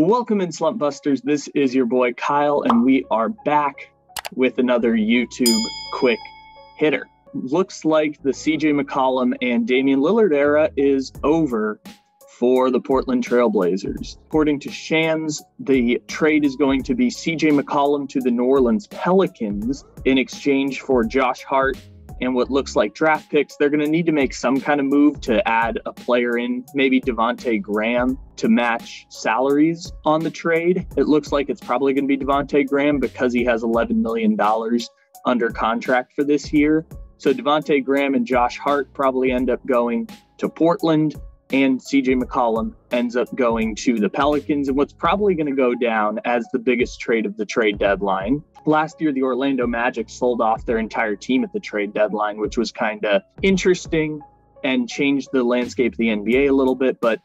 Welcome in, Slumpbusters. This is your boy Kyle, and we are back with another YouTube quick hitter. Looks like the CJ McCollum and Damiam Lillard era is over for the Portland Trail Blazers. According to Shams, the trade is going to be CJ McCollum to the New Orleans Pelicans in exchange for Josh Hart and what looks like draft picks. They're going to need to make some kind of move to add a player in, maybe Devontae Graham, to match salaries on the trade. It looks like it's probably going to be Devontae Graham because he has $11 million under contract for this year. So Devontae Graham and Josh Hart probably end up going to Portland, and CJ McCollum ends up going to the Pelicans, and what's probably going to go down as the biggest trade of the trade deadline. Last year, the Orlando Magic sold off their entire team at the trade deadline, which was kind of interesting and changed the landscape of the NBA a little bit, but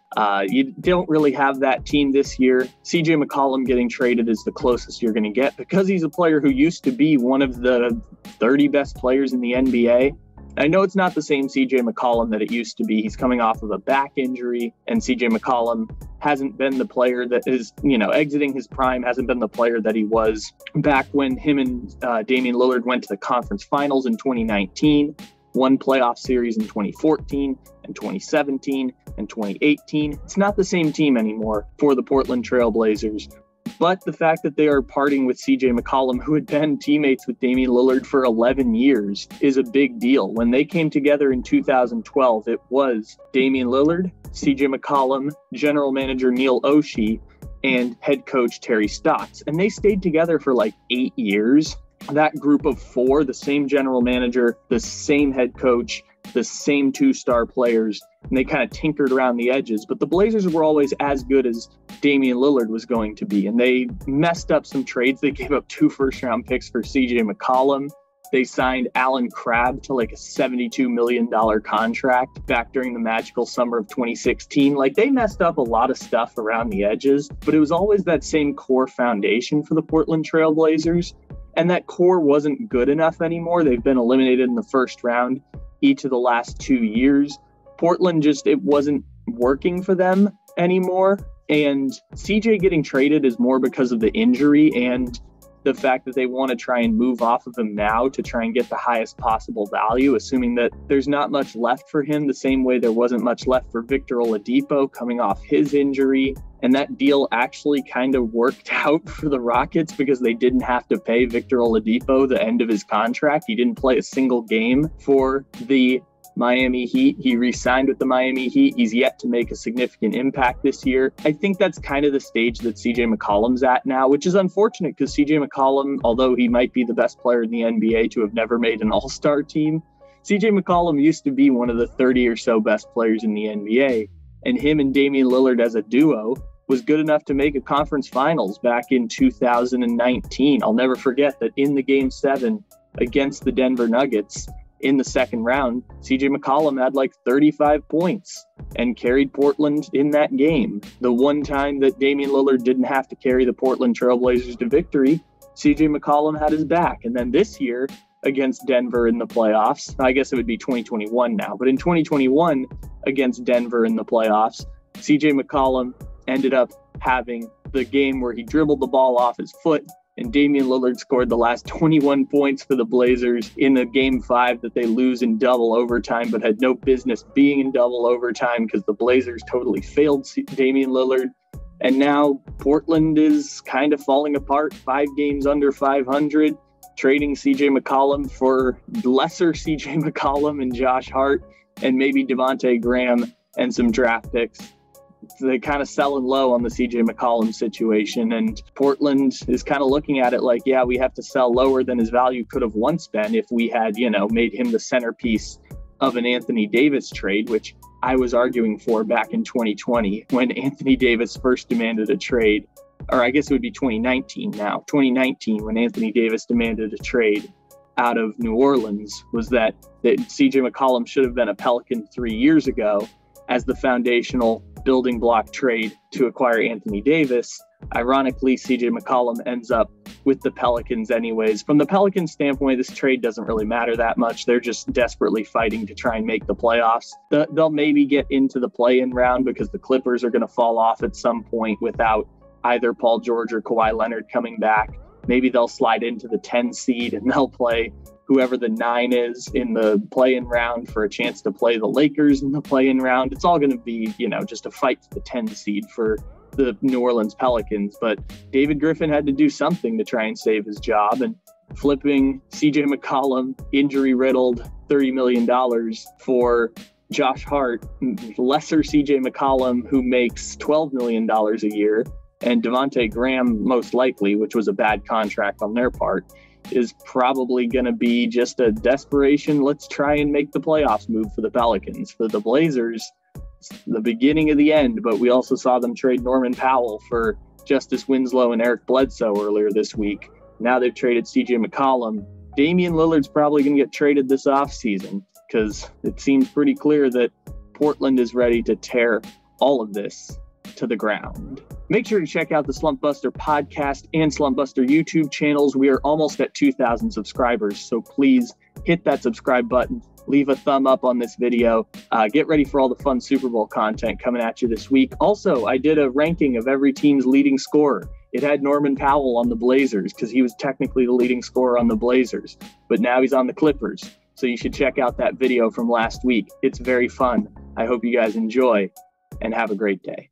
you don't really have that team this year. CJ McCollum getting traded is the closest you're going to get because he's a player who used to be one of the 30 best players in the NBA. I know it's not the same CJ McCollum that it used to be. He's coming off of a back injury, and CJ McCollum hasn't been the player that is, exiting his prime, hasn't been the player that he was back when him and Damiam Lillard went to the conference finals in 2019, won playoff series in 2014 and 2017 and 2018. It's not the same team anymore for the Portland Trail Blazers. But the fact that they are parting with CJ McCollum, who had been teammates with Damiam Lillard for 11 years, is a big deal. When they came together in 2012, it was Damiam Lillard, CJ McCollum, general manager Neil Oshie, and head coach Terry Stotts. And they stayed together for like 8 years. That group of four, the same general manager, the same head coach, the same two-star players, and they kind of tinkered around the edges. But the Blazers were always as good as Damiam Lillard was going to be, and they messed up some trades. They gave up 2 first-round picks for CJ McCollum. They signed Alan Crabb to like a $72 million contract back during the magical summer of 2016. Like, they messed up a lot of stuff around the edges, but it was always that same core foundation for the Portland Trail Blazers, and that core wasn't good enough anymore. They've been eliminated in the first round each of the last 2 years. Portland it wasn't working for them anymore. And CJ getting traded is more because of the injury and the fact that they want to try and move off of him now to try and get the highest possible value, assuming that there's not much left for him, the same way there wasn't much left for Victor Oladipo coming off his injury. And that deal actually kind of worked out for the Rockets because they didn't have to pay Victor Oladipo the end of his contract. He didn't play a single game for the Miami Heat. He re-signed with the Miami Heat. He's yet to make a significant impact this year. I think that's kind of the stage that CJ McCollum's at now, which is unfortunate because CJ McCollum, although he might be the best player in the NBA to have never made an all-star team, CJ McCollum used to be one of the 30 or so best players in the NBA. And him and Damiam Lillard as a duo was good enough to make a conference finals back in 2019. I'll never forget that in the Game 7 against the Denver Nuggets, in the second round, CJ McCollum had like 35 points and carried Portland in that game. The one time that Damiam Lillard didn't have to carry the Portland Trail Blazers to victory, CJ McCollum had his back. And then this year against Denver in the playoffs, I guess it would be 2021 now, but in 2021 against Denver in the playoffs, CJ McCollum ended up having the game where he dribbled the ball off his foot, and Damiam Lillard scored the last 21 points for the Blazers in the Game 5 that they lose in double overtime, but had no business being in double overtime because the Blazers totally failed Damiam Lillard. And now Portland is kind of falling apart, 5 games under 500, trading CJ McCollum for lesser CJ McCollum and Josh Hart and maybe Devontae Graham and some draft picks. They kind of selling low on the CJ McCollum situation, and Portland is kind of looking at it like, yeah, we have to sell lower than his value could have once been if we had, made him the centerpiece of an Anthony Davis trade, which I was arguing for back in 2020 when Anthony Davis first demanded a trade, or I guess it would be 2019 now, 2019 when Anthony Davis demanded a trade out of New Orleans, was that CJ McCollum should have been a Pelican 3 years ago as the foundational building block trade to acquire Anthony Davis. Ironically, CJ McCollum ends up with the Pelicans anyways. From the Pelicans standpoint, this trade doesn't really matter that much. They're just desperately fighting to try and make the playoffs. They'll maybe get into the play-in round because the Clippers are going to fall off at some point without either Paul George or Kawhi Leonard coming back. Maybe they'll slide into the 10 seed and they'll play whoever the 9 is in the play-in round for a chance to play the Lakers in the play-in round. It's all going to be, just a fight to the 10 seed for the New Orleans Pelicans. But David Griffin had to do something to try and save his job, and flipping CJ McCollum, injury-riddled $30 million for Josh Hart, lesser CJ McCollum, who makes $12 million a year, and Devontae Graham, most likely, which was a bad contract on their part, is probably going to be just a desperation, let's try and make the playoffs move for the Pelicans. For the Blazers, it's the beginning of the end, but we also saw them trade Norman Powell for Justice Winslow and Eric Bledsoe earlier this week. Now they've traded CJ McCollum. Damian Lillard's probably going to get traded this offseason because it seems pretty clear that Portland is ready to tear all of this to the ground. Make sure to check out the Slumpbuster podcast and Slumpbuster YouTube channels. We are almost at 2,000 subscribers, so please hit that subscribe button. Leave a thumb up on this video. Get ready for all the fun Super Bowl content coming at you this week. Also, I did a ranking of every team's leading scorer. It had Norman Powell on the Blazers because he was technically the leading scorer on the Blazers, but now he's on the Clippers. So you should check out that video from last week. It's very fun. I hope you guys enjoy and have a great day.